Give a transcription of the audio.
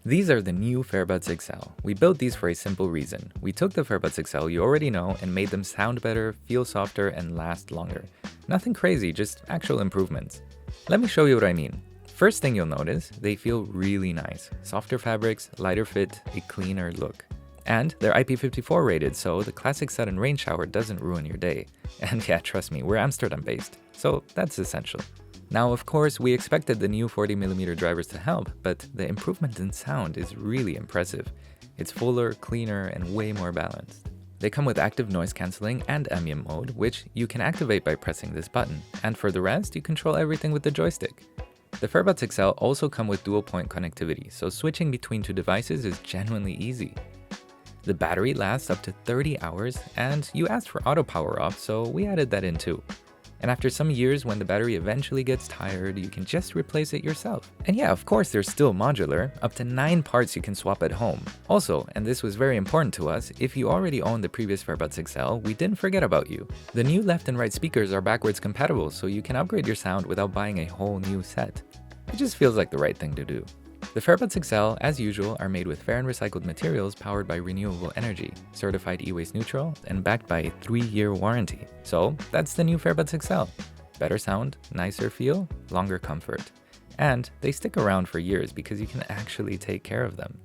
These are the new Fairbuds XL. We built these for a simple reason. We took the Fairbuds XL you already know and made them sound better, feel softer, and last longer. Nothing crazy, just actual improvements. Let me show you what I mean. First thing you'll notice, they feel really nice. Softer fabrics, lighter fit, a cleaner look. And they're IP54 rated, so the classic sudden rain shower doesn't ruin your day. And yeah, trust me, we're Amsterdam based, so that's essential. Now, of course, we expected the new 40mm drivers to help, but the improvement in sound is really impressive. It's fuller, cleaner, and way more balanced. They come with active noise cancelling and ambient mode, which you can activate by pressing this button. And for the rest, you control everything with the joystick. The Fairbuds XL also come with dual-point connectivity, so switching between two devices is genuinely easy. The battery lasts up to 30 hours, and you asked for auto power off, so we added that in too. And after some years, when the battery eventually gets tired, you can just replace it yourself. And yeah, of course, they're still modular, up to 9 parts you can swap at home. Also, and this was very important to us, if you already own the previous Fairbuds XL, we didn't forget about you. The new left and right speakers are backwards compatible, so you can upgrade your sound without buying a whole new set. It just feels like the right thing to do. The Fairbuds XL, as usual, are made with fair and recycled materials powered by renewable energy, certified e-waste neutral, and backed by a 3-year warranty. So that's the new Fairbuds XL. Better sound, nicer feel, longer comfort. And they stick around for years because you can actually take care of them.